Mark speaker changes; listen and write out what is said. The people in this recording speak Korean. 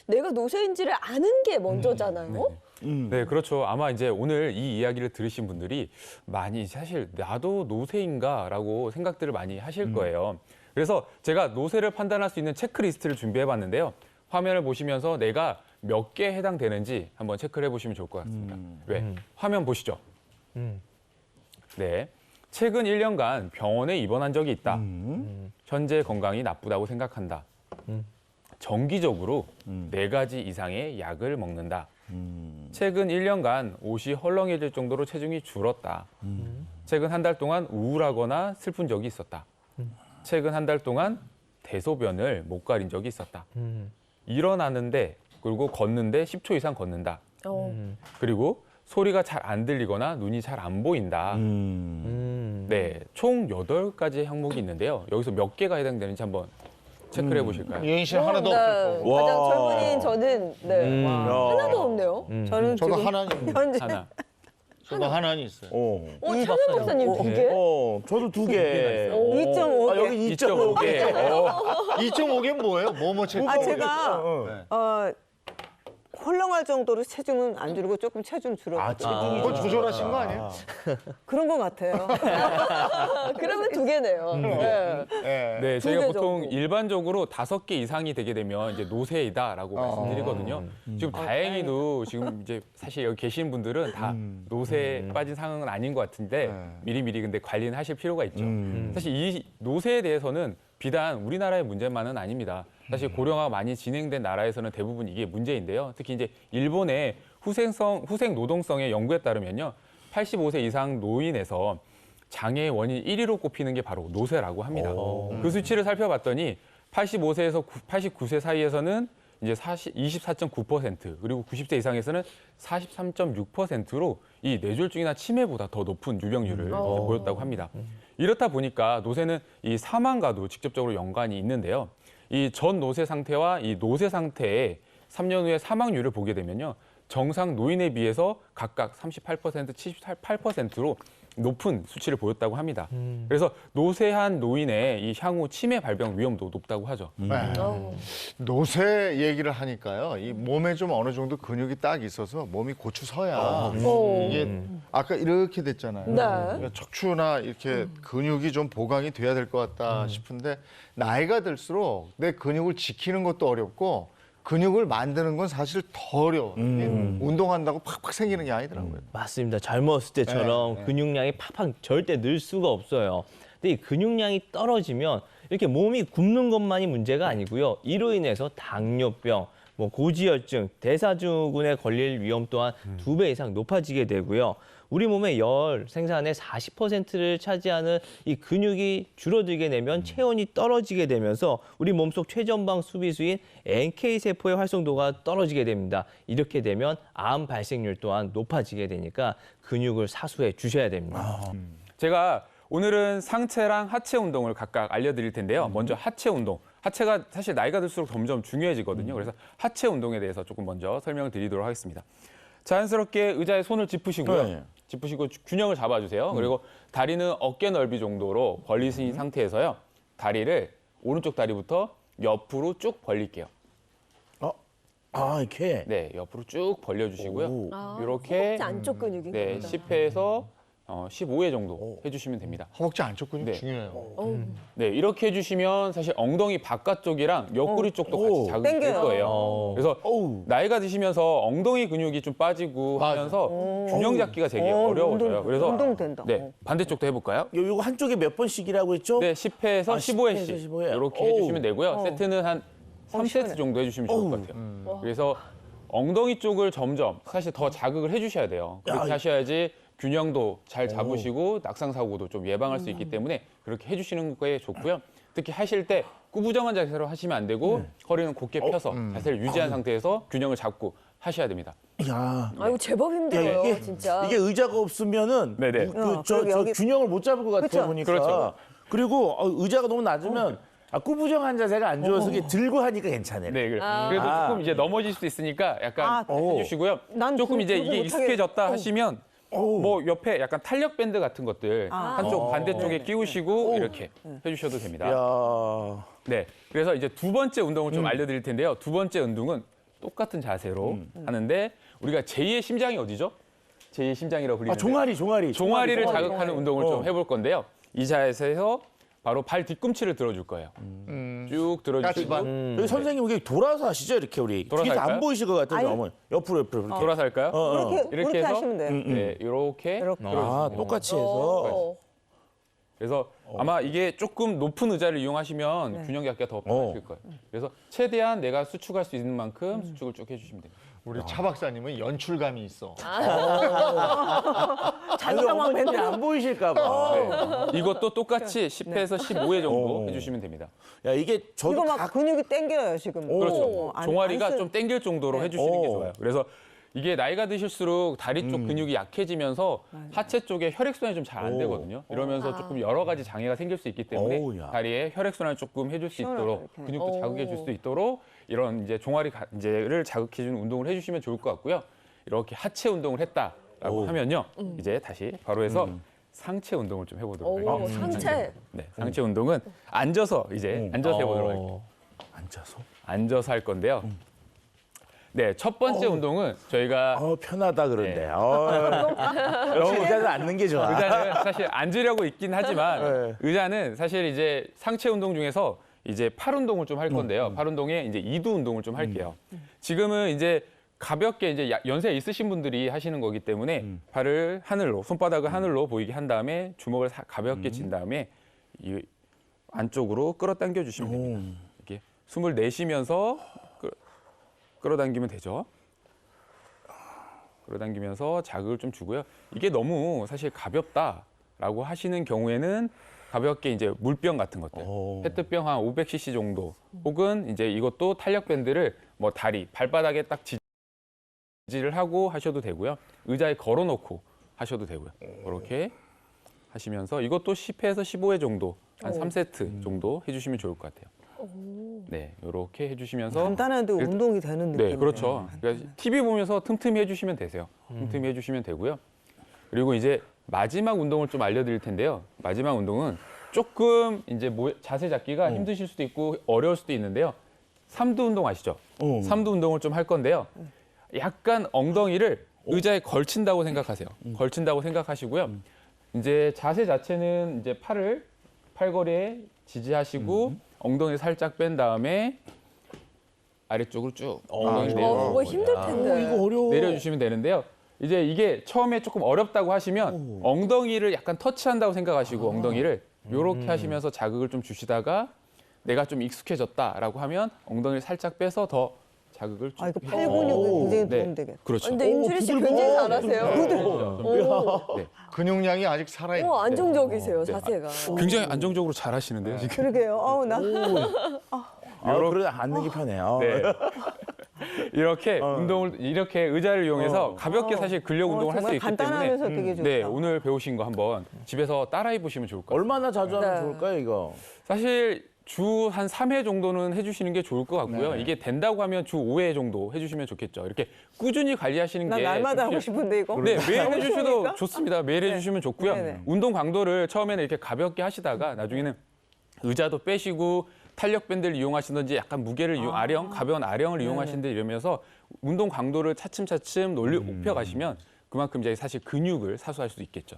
Speaker 1: 내가 노쇠인지를 아는 게 먼저잖아요.
Speaker 2: 네, 그렇죠. 아마 이제 오늘 이 이야기를 들으신 분들이 많이 사실 나도 노쇠인가라고 생각들을 많이 하실 거예요. 그래서 제가 노쇠를 판단할 수 있는 체크리스트를 준비해 봤는데요. 화면을 보시면서 내가 몇 개에 해당되는지 한번 체크를 해보시면 좋을 것 같습니다. 왜? 화면 보시죠. 네. 최근 1년간 병원에 입원한 적이 있다. 현재 건강이 나쁘다고 생각한다. 정기적으로 4가지 이상의 약을 먹는다. 최근 1년간 옷이 헐렁해질 정도로 체중이 줄었다. 최근 한 달 동안 우울하거나 슬픈 적이 있었다. 최근 한 달 동안 대소변을 못 가린 적이 있었다. 일어나는데 그리고 걷는데 10초 이상 걷는다. 그리고 소리가 잘 안 들리거나 눈이 잘 안 보인다. 네, 총 8가지 항목이 있는데요. 여기서 몇 개가 해당되는지 한번 체크를 해보실까요?
Speaker 3: 유행 씨 하나도 없을 거고.
Speaker 1: 가장 젊은이인 저는 네. 하나도 없네요. 저는
Speaker 3: 저도
Speaker 1: 지금
Speaker 3: 하나는
Speaker 1: 현재
Speaker 2: 하나.
Speaker 3: 저도 하나는 있어요.
Speaker 1: 찬현 박사님 2개?
Speaker 4: 저도 2개.
Speaker 2: 개.
Speaker 1: 2.5개.
Speaker 4: 아, 여기 2.5개.
Speaker 3: 2.5개는 뭐예요? 뭐뭐 체크?
Speaker 5: 아, 제가 헐렁할 정도로 체중은 안 줄고 조금 체중 줄었고
Speaker 3: 그거 조절하신 거 아니에요?
Speaker 5: 그런 것 같아요.
Speaker 1: 그러면 2개네요. 네.
Speaker 3: 네.
Speaker 2: 네, 저희가
Speaker 5: 개
Speaker 2: 보통
Speaker 5: 정도.
Speaker 2: 일반적으로 5개 이상이 되게 되면 이제 노쇠이다라고 말씀드리거든요. 지금 다행히도 지금 이제 사실 여기 계신 분들은 다 노쇠에 빠진 상황은 아닌 것 같은데 미리미리 근데 관리는 하실 필요가 있죠. 사실 이 노쇠에 대해서는 비단 우리나라의 문제만은 아닙니다. 사실 고령화가 많이 진행된 나라에서는 대부분 이게 문제인데요. 특히 이제 일본의 후생 노동성의 연구에 따르면요. 85세 이상 노인에서 장애의 원인 1위로 꼽히는 게 바로 노쇠라고 합니다. 그 수치를 살펴봤더니 85세에서 89세 사이에서는 이제 24.9% 그리고 90세 이상에서는 43.6%로 이 뇌졸중이나 치매보다 더 높은 유병률을 보였다고 합니다. 이렇다 보니까 노쇠는 이 사망과도 직접적으로 연관이 있는데요. 이 전 노쇠 상태와 이 노쇠 상태의 3년 후에 사망률을 보게 되면요. 정상 노인에 비해서 각각 38%, 78%로 높은 수치를 보였다고 합니다. 그래서 노쇠한 노인의 이 향후 치매 발병 위험도 높다고 하죠.
Speaker 3: 노쇠 얘기를 하니까요. 이 몸에 좀 어느 정도 근육이 딱 있어서 몸이 고추 서야 이게 아까 이렇게 됐잖아요.
Speaker 1: 네.
Speaker 3: 그러니까 척추나 이렇게 근육이 좀 보강이 돼야 될 것 같다 싶은데 나이가 들수록 내 근육을 지키는 것도 어렵고 근육을 만드는 건 사실 더 어려워. 운동한다고 팍팍 생기는 게 아니더라고요.
Speaker 4: 맞습니다. 젊었을 때처럼 근육량이 팍팍 절대 늘 수가 없어요. 근데 이 근육량이 떨어지면 이렇게 몸이 굽는 것만이 문제가 아니고요. 이로 인해서 당뇨병, 고지혈증, 대사증후군에 걸릴 위험 또한 2배 이상 높아지게 되고요. 우리 몸의 열 생산의 40%를 차지하는 이 근육이 줄어들게 되면 체온이 떨어지게 되면서 우리 몸속 최전방 수비수인 NK세포의 활성도가 떨어지게 됩니다. 이렇게 되면 암 발생률 또한 높아지게 되니까 근육을 사수해 주셔야 됩니다.
Speaker 2: 제가 오늘은 상체랑 하체 운동을 각각 알려드릴 텐데요. 먼저 하체 운동. 하체가 사실 나이가 들수록 점점 중요해지거든요. 그래서 하체 운동에 대해서 조금 먼저 설명을 드리도록 하겠습니다. 자연스럽게 의자에 손을 짚으시고요. 짚으시고 균형을 잡아주세요. 그리고 다리는 어깨 넓이 정도로 벌리신 상태에서요. 다리를 오른쪽 다리부터 옆으로 쭉 벌릴게요.
Speaker 4: 이렇게.
Speaker 2: 네, 옆으로 쭉 벌려주시고요. 이렇게
Speaker 1: 허벅지 안쪽 근육이.
Speaker 2: 네, 10회에서 15회 정도 해주시면 됩니다.
Speaker 3: 허벅지 안쪽 근육
Speaker 2: 네.
Speaker 3: 중요해요.
Speaker 2: 네, 이렇게 해주시면 사실 엉덩이 바깥쪽이랑 옆구리 쪽도 같이 자극이 될
Speaker 5: 땡겨요.
Speaker 2: 거예요. 그래서 나이가 드시면서 엉덩이 근육이 좀 빠지고 하면서 균형 잡기가 되게 어려워져요. 그래서
Speaker 5: 운동된다.
Speaker 2: 네, 반대쪽도 해볼까요?
Speaker 4: 요거 한쪽에 몇 번씩이라고 했죠?
Speaker 2: 네, 10회에서 15회씩
Speaker 4: 15회.
Speaker 2: 이렇게 해주시면 되고요. 세트는 한 3세트 정도 해주시면 좋을 것 같아요. 그래서 ong덩이 쪽을 점점 사실 더 자극을 해주셔야 돼요. 그렇게 하셔야지 균형도 잘 잡으시고 낙상 사고도 좀 예방할 수 있기 때문에 그렇게 해주시는 게 좋고요. 특히 하실 때 꾸부정한 자세로 하시면 안 되고 허리는 곧게 펴서 자세를 유지한 상태에서 균형을 잡고 하셔야 됩니다.
Speaker 4: 야,
Speaker 1: 아이고 제법 힘들어요,
Speaker 4: 이게,
Speaker 1: 진짜.
Speaker 4: 이게 의자가 없으면은
Speaker 2: 네네.
Speaker 4: 저
Speaker 5: 여기-
Speaker 4: 균형을 못 잡을 것 같아
Speaker 5: 그쵸?
Speaker 4: 보니까.
Speaker 2: 그렇죠.
Speaker 4: 그리고 의자가 너무 낮으면 꾸부정한 자세가 안 좋아서 이게 들고 하니까 괜찮아요.
Speaker 2: 네, 그래도 조금 이제 넘어질 수도 있으니까 약간 해주시고요.
Speaker 5: 난
Speaker 2: 조금 이제 이게
Speaker 5: 못하게-
Speaker 2: 익숙해졌다 하시면 뭐 옆에 약간 탄력 밴드 같은 것들 한쪽 반대쪽에 끼우시고 이렇게 해주셔도 됩니다.
Speaker 4: 야,
Speaker 2: 네, 그래서 이제 두 번째 운동을 좀 알려드릴 텐데요. 두 번째 운동은 똑같은 자세로 하는데 우리가 제2의 심장이 어디죠? 제2의 심장이라고 불리는데 종아리를 자극하는 운동을 좀 해볼 건데요. 이 자세에서 바로 발 뒤꿈치를 들어줄 거예요. 쭉 들어주시고
Speaker 6: 여기 선생님 여기 돌아서 하시죠 이렇게 우리
Speaker 2: 돌아서
Speaker 6: 뒤에서 안
Speaker 2: 할까요?
Speaker 6: 보이실 것 같아요. 어머니. 옆으로 이렇게.
Speaker 2: 돌아서 할까요?
Speaker 5: 이렇게
Speaker 2: 해서
Speaker 5: 하시면 돼요.
Speaker 2: 네, 이렇게
Speaker 6: 아 똑같이 해서.
Speaker 2: 그래서 아마 이게 조금 높은 의자를 이용하시면 균형 잡기가 더 편하실 거예요. 그래서 최대한 내가 수축할 수 있는 만큼 수축을 쭉 해주시면 됩니다.
Speaker 3: 우리 차 박사님은 연출감이 있어.
Speaker 6: 자기가 어머니 안 보이실까 봐.
Speaker 2: 네. 이것도 똑같이 10회에서 15회 정도 해주시면 됩니다.
Speaker 6: 야 이게 저도
Speaker 5: 이거 막 근육이 땡겨요 지금.
Speaker 2: 그렇죠.
Speaker 5: 안
Speaker 2: 종아리가
Speaker 5: 쓰-
Speaker 2: 좀 당길 정도로 해주시는 게 좋아요. 그래서 이게 나이가 드실수록 다리 쪽 근육이 약해지면서 하체 쪽에 혈액순환이 좀 잘 안 되거든요. 이러면서 조금 여러 가지 장애가 생길 수 있기 때문에
Speaker 6: 오우, 야.
Speaker 2: 다리에 혈액순환을 조금 해줄 수 있도록
Speaker 5: 이렇게.
Speaker 2: 근육도 자극해 줄 수 있도록 이런 이제 종아리 이제를 자극해 주는 운동을 해주시면 좋을 것 같고요. 이렇게 하체 운동을 했다라고 하면요, 이제 다시 바로 해서 상체 운동을 좀 해보도록
Speaker 1: 오,
Speaker 2: 할게요.
Speaker 1: 상체.
Speaker 2: 네, 상체 운동은 앉아서 이제 앉아서 해보도록 할게요.
Speaker 6: 앉아서.
Speaker 2: 앉아서 할 건데요. 네, 첫 번째 운동은 저희가
Speaker 6: 편하다 그런데.
Speaker 2: 네.
Speaker 6: 너무 의자를 앉는 게 좋아.
Speaker 2: 의자는 사실 앉으려고 있긴 하지만 의자는 사실 이제 상체 운동 중에서 이제 팔 운동을 좀 할 건데요. 팔 운동에 이제 이두 운동을 좀 할게요. 지금은 이제 가볍게 이제 연세 있으신 분들이 하시는 거기 때문에 팔을 하늘로, 손바닥을 하늘로 보이게 한 다음에 주먹을 가볍게 쥔 다음에 이 안쪽으로 끌어당겨 주시면 됩니다. 이렇게 숨을 내쉬면서 끌어당기면 되죠. 끌어당기면서 자극을 좀 주고요. 이게 너무 사실 가볍다라고 하시는 경우에는 가볍게 이제 물병 같은 것들, 페트병 한 500cc 정도, 혹은 이제 이것도 탄력 밴드를 뭐 다리, 발바닥에 딱 지지를 하고 하셔도 되고요. 의자에 걸어놓고 하셔도 되고요. 그렇게 하시면서 이것도 10회에서 15회 정도, 한 3세트 정도 해주시면 좋을 것 같아요. 네, 이렇게 해주시면서
Speaker 5: 간단한데 운동이 되는 느낌.
Speaker 2: 네, 그렇죠. 그러니까 TV 보면서 틈틈이 해주시면 되세요. 틈틈이 해주시면 되고요. 그리고 이제 마지막 운동을 좀 알려드릴 텐데요. 마지막 운동은 조금 이제 자세 잡기가 힘드실 수도 있고 어려울 수도 있는데요. 삼두 운동 아시죠? 삼두 운동을 좀 할 건데요. 약간 엉덩이를 의자에 걸친다고 생각하세요. 걸친다고 생각하시고요. 이제 자세 자체는 이제 팔을 팔걸이에 지지하시고 엉덩이 살짝 뺀 다음에 아래쪽으로 쭉 엉덩이
Speaker 1: 그거 힘들 텐데.
Speaker 6: 이거 어려워.
Speaker 2: 내려주시면 되는데요. 이제 이게 처음에 조금 어렵다고 하시면 엉덩이를 약간 터치한다고 생각하시고 엉덩이를 이렇게 하시면서 자극을 좀 주시다가 내가 좀 익숙해졌다라고 하면 엉덩이를 살짝 빼서 더 자극을 좀
Speaker 5: 이거 팔 근육이 굉장히
Speaker 2: 네.
Speaker 5: 도움되겠다.
Speaker 2: 그렇죠.
Speaker 1: 근데 임주리 씨 굉장히 잘하세요.
Speaker 2: 네.
Speaker 3: 근육량이 아직 살아있는.
Speaker 1: 안정적이세요, 자세가.
Speaker 2: 굉장히 안정적으로 잘 하시는데요, 지금.
Speaker 5: 그러게요. 나
Speaker 6: 그래 앉는 게 편해요.
Speaker 2: 네. 이렇게 운동을 이렇게 의자를 이용해서 가볍게 사실 근력 운동을 할 수
Speaker 5: 정말
Speaker 2: 있기 때문에
Speaker 5: 간단하면서 되게 좋다.
Speaker 2: 네, 오늘 배우신 거 한번 집에서 따라해 보시면 좋을 것 같아요.
Speaker 6: 얼마나 자주 하면
Speaker 1: 네.
Speaker 6: 좋을까요 이거?
Speaker 2: 사실 주 한 3회 정도는 해주시는 게 좋을 것 같고요.
Speaker 6: 네.
Speaker 2: 이게 된다고 하면 주 5회 정도 해주시면 좋겠죠. 이렇게 꾸준히 관리하시는
Speaker 5: 나
Speaker 2: 게
Speaker 5: 날마다
Speaker 2: 좀
Speaker 5: 하고 싶은데 이거.
Speaker 2: 네, 매일
Speaker 5: 너무
Speaker 2: 해주셔도
Speaker 5: 쉬우니까?
Speaker 2: 좋습니다. 매일 해주시면 좋고요.
Speaker 5: 네네.
Speaker 2: 운동 강도를 처음에는 이렇게 가볍게 하시다가 나중에는 의자도 빼시고 탄력 밴드를 이용하시든지 약간 무게를 가벼운 아령을 이용하시든지 이러면서 운동 강도를 차츰차츰 높여 가시면 그만큼 이제 사실 근육을 사수할 수 있겠죠.